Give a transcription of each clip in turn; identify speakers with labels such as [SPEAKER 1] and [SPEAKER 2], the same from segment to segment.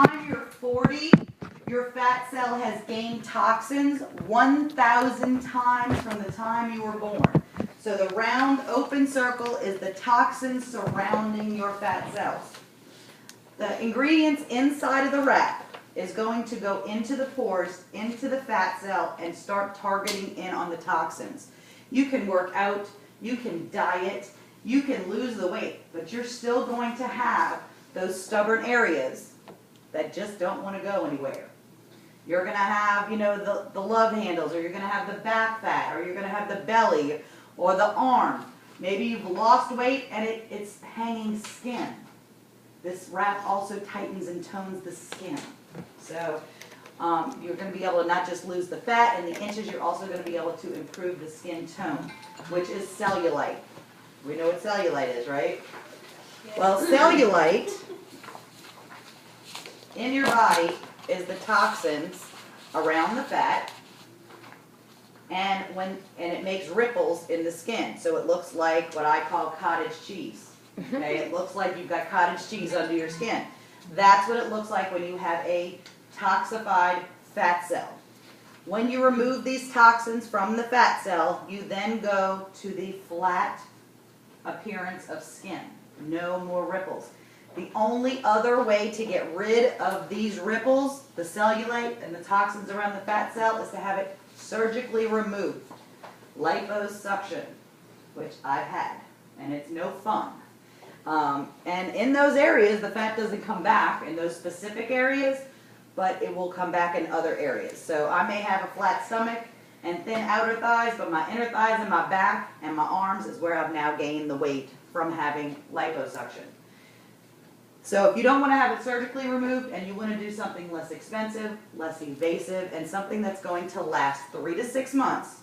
[SPEAKER 1] time you're 40, your fat cell has gained toxins 1,000 times from the time you were born. So the round open circle is the toxins surrounding your fat cells. The ingredients inside of the wrap is going to go into the pores, into the fat cell, and start targeting in on the toxins. You can work out, you can diet, you can lose the weight, but you're still going to have those stubborn areas that just don't want to go anywhere. You're going to have, the love handles, or you're going to have the back fat, or you're going to have the belly, or the arm. Maybe you've lost weight and it's hanging skin. This wrap also tightens and tones the skin. So you're going to be able to not just lose the fat and the inches, you're also going to be able to improve the skin tone, which is cellulite. We know what cellulite is, right? Well, cellulite in your body is the toxins around the fat, and it makes ripples in the skin. So it looks like what I call cottage cheese. Okay, it looks like you've got cottage cheese under your skin. That's what it looks like when you have a toxified fat cell. When you remove these toxins from the fat cell, you then go to the flat appearance of skin. No more ripples. The only other way to get rid of these ripples, the cellulite and the toxins around the fat cell, is to have it surgically removed. Liposuction, which I've had, and it's no fun. And in those areas, the fat doesn't come back in those specific areas, but it will come back in other areas. So I may have a flat stomach and thin outer thighs, but my inner thighs and my back and my arms is where I've now gained the weight from having liposuction. So if you don't want to have it surgically removed and you want to do something less expensive, less invasive, and something that's going to last 3 to 6 months,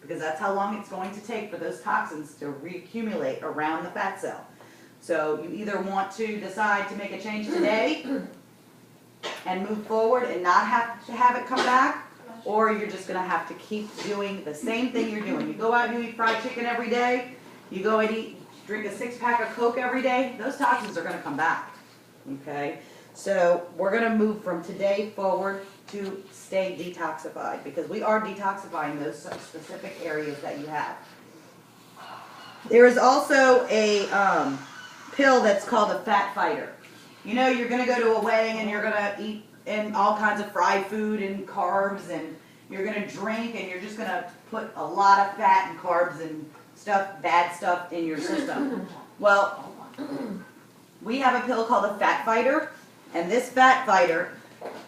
[SPEAKER 1] because that's how long it's going to take for those toxins to reaccumulate around the fat cell. So you either want to decide to make a change today and move forward and not have to have it come back, or you're just going to have to keep doing the same thing you're doing. You go out and you eat fried chicken every day, you go and drink a 6-pack of Coke every day, those toxins are going to come back. Okay? So we're going to move from today forward to stay detoxified, because we are detoxifying those specific areas that you have. There is also a pill that's called a fat fighter. You know, you're going to go to a wedding and you're going to eat and all kinds of fried food and carbs, and you're going to drink, and you're just going to put a lot of fat and carbs and stuff, bad stuff in your system. Well, we have a pill called a fat fighter, and this fat fighter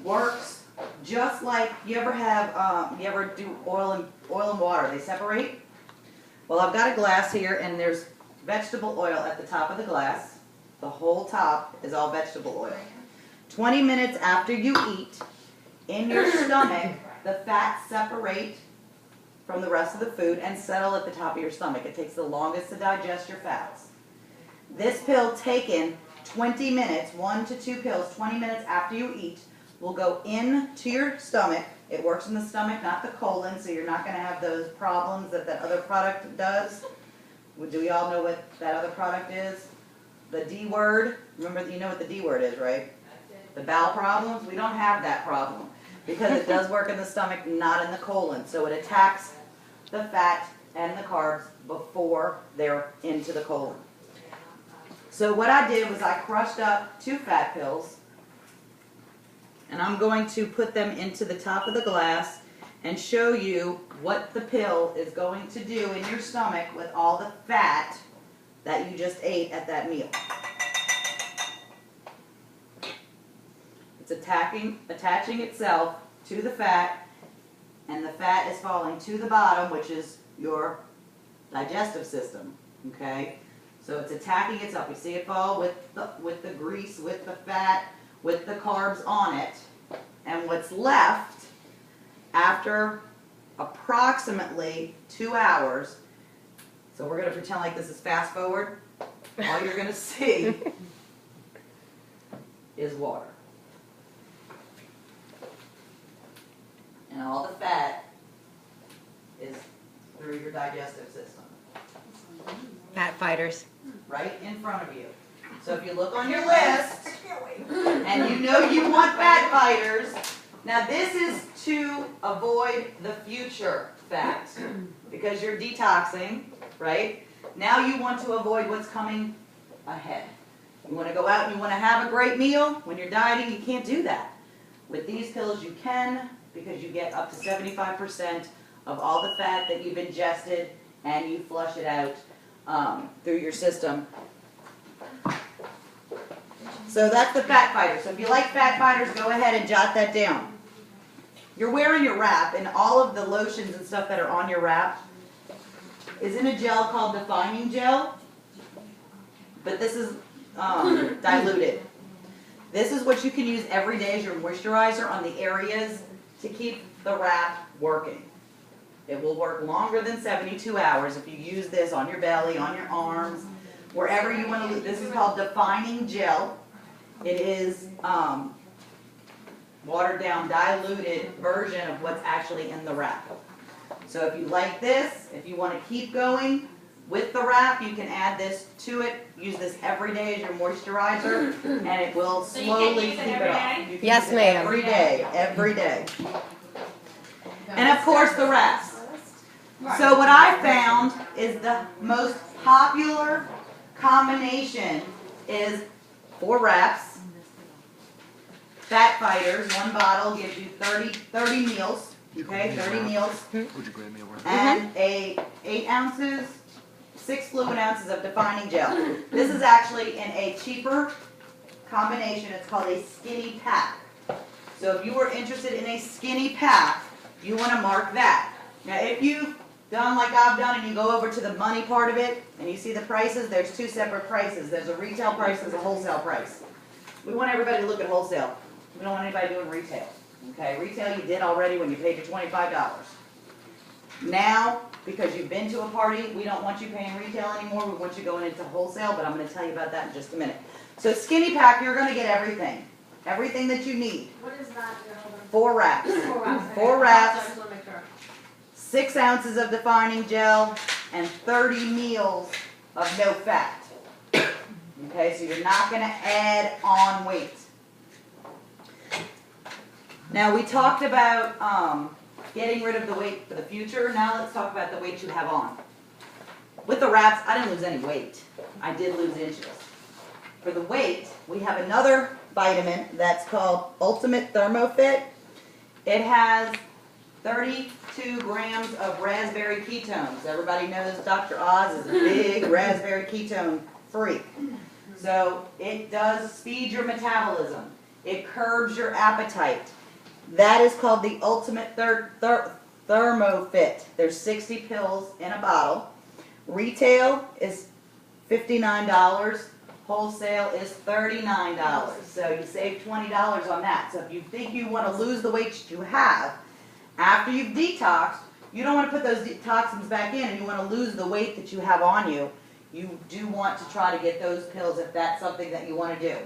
[SPEAKER 1] works just like you ever do oil and water. They separate. Well, I've got a glass here, and there's vegetable oil at the top of the glass. The whole top is all vegetable oil. 20 minutes after you eat, in your stomach, the fats separate from the rest of the food and settle at the top of your stomach. It takes the longest to digest your fats. This pill taken 20 minutes, 1 to 2 pills, 20 minutes after you eat, will go into your stomach. It works in the stomach, not the colon, so you're not going to have those problems that other product does. Do we all know what that other product is? The D word. Remember, you know what the D word is, right? The bowel problems. We don't have that problem, because it does work in the stomach, not in the colon. So it attacks the fat and the carbs before they're into the colon. So what I did was I crushed up 2 fat pills, and I'm going to put them into the top of the glass and show you what the pill is going to do in your stomach with all the fat that you just ate at that meal. It's attaching itself to the fat, and the fat is falling to the bottom, which is your digestive system. Okay? So it's attacking itself. You see it fall with the grease, with the fat, with the carbs on it. And what's left after approximately 2 hours, so we're going to pretend like this is fast forward, all you're going to see is water. And all the fat is through your digestive system.
[SPEAKER 2] Fat fighters.
[SPEAKER 1] Right in front of you. So if you look on your list, and you know you want fat fighters, now this is to avoid the future fat, because you're detoxing, right? Now you want to avoid what's coming ahead. You want to go out and you want to have a great meal. When you're dieting, you can't do that. With these pills, you can, because you get up to 75% of all the fat that you've ingested, and you flush it out through your system. So that's the fat fighter. So if you like fat fighters, go ahead and jot that down. You're wearing your wrap, and all of the lotions and stuff that are on your wrap is in a gel called defining gel, but this is diluted. This is what you can use every day as your moisturizer on the areas to keep the wrap working. It will work longer than 72 hours if you use this on your belly, on your arms, wherever you want to. This is called defining gel. It is watered down, diluted version of what's actually in the wrap. So if you like this, if you want to keep going with the wrap, you can add this to it. Use this every day as your moisturizer, and it will slowly keep it off. You can
[SPEAKER 2] Yes,
[SPEAKER 1] use it
[SPEAKER 2] ma'am.
[SPEAKER 1] every day, every day. And of course the wraps. So what I found is the most popular combination is 4 wraps, fat fighters. One bottle gives you 30 meals, okay, 30 meals, and 8 ounces, 6 fluid ounces of defining gel. This is actually in a cheaper combination. It's called a skinny pack. So if you were interested in a skinny pack, you want to mark that. Now if you've done like I've done and you go over to the money part of it and you see the prices, there's 2 separate prices. There's a retail price, there's a wholesale price. We want everybody to look at wholesale. We don't want anybody doing retail. Okay, retail you did already when you paid your $25. Now, because you've been to a party, we don't want you paying retail anymore. We want you going into wholesale, but I'm going to tell you about that in just a minute. So skinny pack, you're going to get everything. Everything that you need.
[SPEAKER 3] What is that?
[SPEAKER 1] 4 wraps. 4 wraps. 6 ounces of defining gel, and 30 meals of no fat. Okay, so you're not going to add on weight. Now we talked about getting rid of the weight for the future. Now let's talk about the weight you have on. With the wraps, I didn't lose any weight. I did lose inches. For the weight, we have another vitamin that's called Ultimate Thermofit. It has 32 grams of raspberry ketones. Everybody knows Dr. Oz is a big raspberry ketone freak. So it does speed your metabolism. It curbs your appetite. That is called the Ultimate Thermofit. There's 60 pills in a bottle. Retail is $59. Wholesale is $39. So you save $20 on that. So if you think you want to lose the weight that you have, after you've detoxed, you don't want to put those toxins back in and you want to lose the weight that you have on you. You do want to try to get those pills if that's something that you want to do.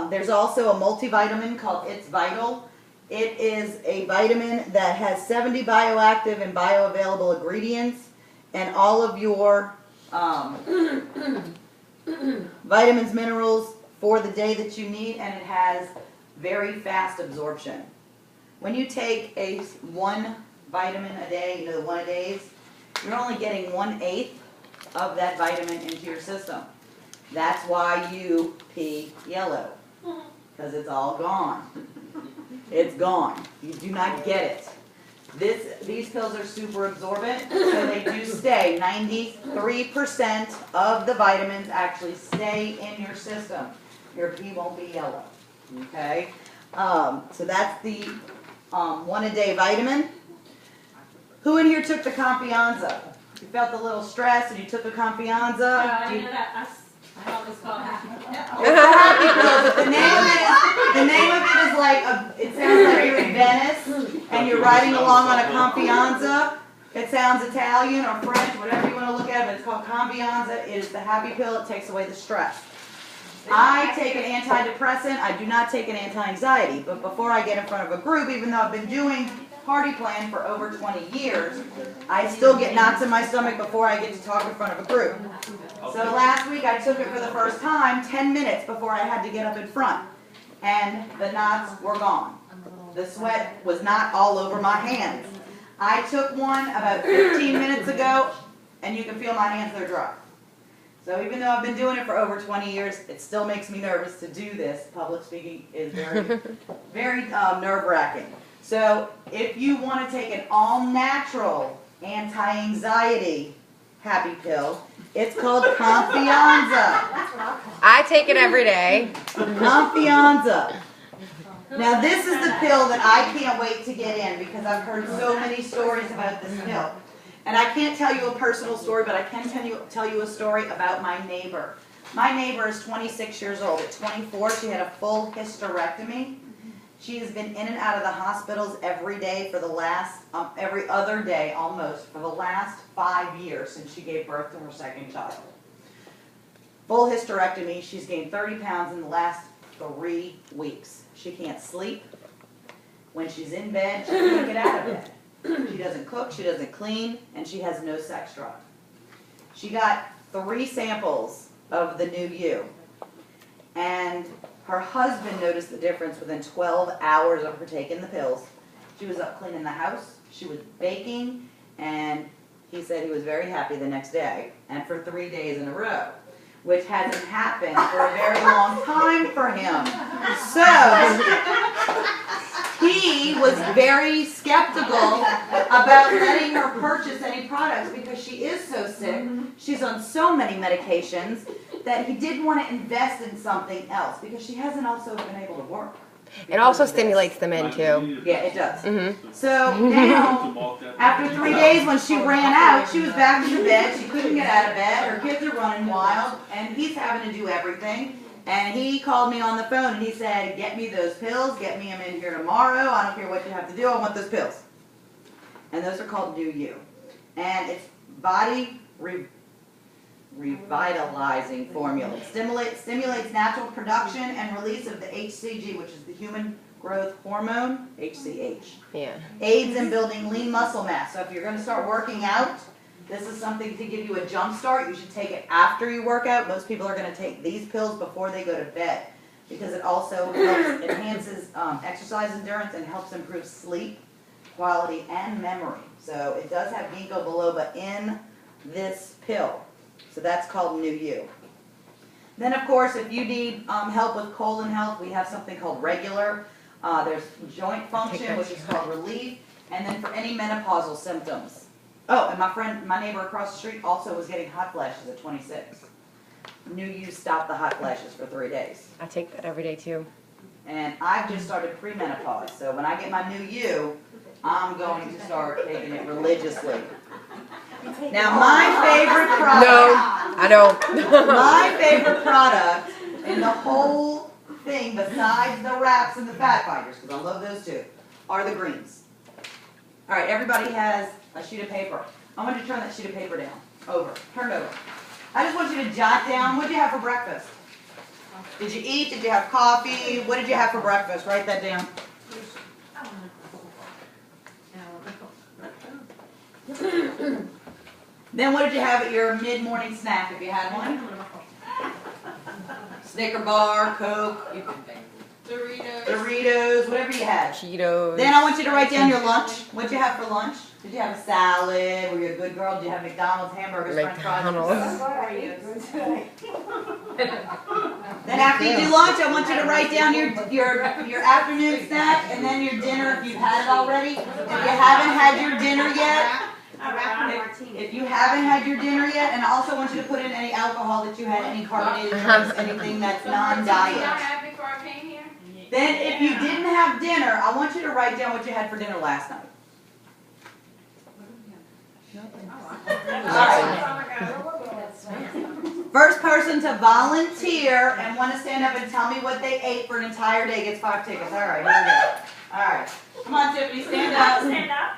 [SPEAKER 1] There's also a multivitamin called It's Vital. It is a vitamin that has 70 bioactive and bioavailable ingredients, and all of your vitamins, minerals for the day that you need, and it has very fast absorption. When you take one vitamin a day, the 1-a-days, you're only getting 1/8 of that vitamin into your system. That's why you pee yellow, because it's all gone. It's gone. You do not get it. These pills are super absorbent, so they do stay. 93% of the vitamins actually stay in your system. Your pee won't be yellow. Okay? So that's the 1-a-day vitamin. Who in here took the Confianza? You felt a little stress and you took a Confianza?
[SPEAKER 3] I know that. I always call it happy.
[SPEAKER 1] It's a happy pill, but the name of it is like, it sounds like you're in Venice and you're riding along on a Confianza. It sounds Italian or French, whatever you want to look at, but it's called Confianza. It is the happy pill. It takes away the stress. I take an antidepressant. I do not take an anti-anxiety, but before I get in front of a group, even though I've been doing Party Plan for over 20 years, I still get knots in my stomach before I get to talk in front of a group. So last week I took it for the first time 10 minutes before I had to get up in front. And the knots were gone. The sweat was not all over my hands. I took one about 15 minutes ago, and you can feel my hands, they're dry. So even though I've been doing it for over 20 years, it still makes me nervous to do this. Public speaking is very, very nerve-wracking. So if you want to take an all-natural anti-anxiety happy pill, it's called Confianza.
[SPEAKER 2] I take it every day.
[SPEAKER 1] Confianza. Now this is the pill that I can't wait to get in because I've heard so many stories about this pill. And I can't tell you a personal story, but I can tell you a story about my neighbor. My neighbor is 26 years old. At 24, she had a full hysterectomy. She has been in and out of the hospitals every day for the last, every other day almost, for the last 5 years since she gave birth to her second child. Full hysterectomy. She's gained 30 pounds in the last 3 weeks. She can't sleep. When she's in bed, she can't get out of bed. She doesn't cook, she doesn't clean, and she has no sex drive. She got 3 samples of the new you. And her husband noticed the difference within 12 hours of her taking the pills. She was up cleaning the house, she was baking, and he said he was very happy the next day, and for 3 days in a row, which hasn't happened for a very long time for him. So, he was very skeptical about letting her purchase any products because she is so sick. She's on so many medications that he did want to invest in something else because she hasn't also been able to work.
[SPEAKER 2] It also stimulates the men too.
[SPEAKER 1] Yeah, it does. So now, after 3 days when she ran out, she was back in the bed. She couldn't get out of bed. Her kids are running wild, and he's having to do everything. And he called me on the phone and he said, get me those pills, get me them in here tomorrow. I don't care what you have to do, I want those pills. And those are called New You. And it's body revitalizing formula. It stimulates natural production and release of the HCG, which is the human growth hormone, HCH.
[SPEAKER 2] Yeah.
[SPEAKER 1] Aids in building lean muscle mass. So if you're going to start working out, this is something to give you a jump start. You should take it after you work out. Most people are going to take these pills before they go to bed because it also helps, enhances exercise endurance and helps improve sleep quality and memory. So it does have ginkgo biloba in this pill. So that's called New You. Then of course, if you need help with colon health, we have something called Regular. There's joint function, which is called Relief, and then for any menopausal symptoms. Oh, and my neighbor across the street also was getting hot flashes at 26. New You stopped the hot flashes for 3 days.
[SPEAKER 2] I take that every day too.
[SPEAKER 1] And I've just started premenopause, so when I get my New You, I'm going to start taking it religiously. Now my favorite product.
[SPEAKER 2] No, I don't.
[SPEAKER 1] My favorite product in the whole thing, besides the wraps and the fat fighters, because I love those too, are the greens. All right, everybody has a sheet of paper. I want you to turn that sheet of paper down. Over. Turn it over. I just want you to jot down, what did you have for breakfast? Did you eat? Did you have coffee? What did you have for breakfast? Write that down. Then what did you have at your mid-morning snack, if you had one? Snicker bar, Coke, you can think. Doritos, whatever you had.
[SPEAKER 2] Cheetos.
[SPEAKER 1] Then I want you to write down your lunch. What did you have for lunch? Did you have a salad? Were you a good girl? Did you have McDonald's, hamburgers, french fries? Then after you do lunch, I want you to write down your afternoon snack and then your dinner if you've had it already. If you haven't had your dinner yet, if you haven't had your dinner yet, and I also want you to put in any alcohol that you had, any carbonated drinks, anything that's non-diet. Then if you didn't have dinner, I want you to write down what you had for dinner last night. First person to volunteer and want to stand up and tell me what they ate for an entire day gets 5 tickets. All right, here we go. All right. Come on, Tiffany, stand up.
[SPEAKER 3] Stand up.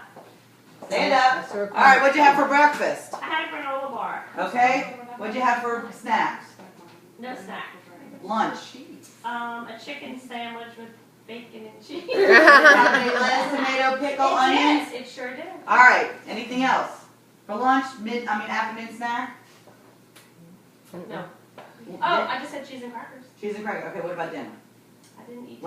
[SPEAKER 1] Stand up. All right, what'd you have for breakfast?
[SPEAKER 3] I had a granola bar.
[SPEAKER 1] Okay. What'd you have for snacks?
[SPEAKER 3] No snack.
[SPEAKER 1] Lunch.
[SPEAKER 3] A chicken sandwich with bacon and cheese.
[SPEAKER 1] Have any lettuce, tomato, pickle, onions?
[SPEAKER 3] It sure did.
[SPEAKER 1] All right. Anything else? For lunch, afternoon snack?
[SPEAKER 3] No. Oh, I just said cheese and crackers.
[SPEAKER 1] Cheese and crackers. Okay, what about dinner?
[SPEAKER 3] I didn't eat.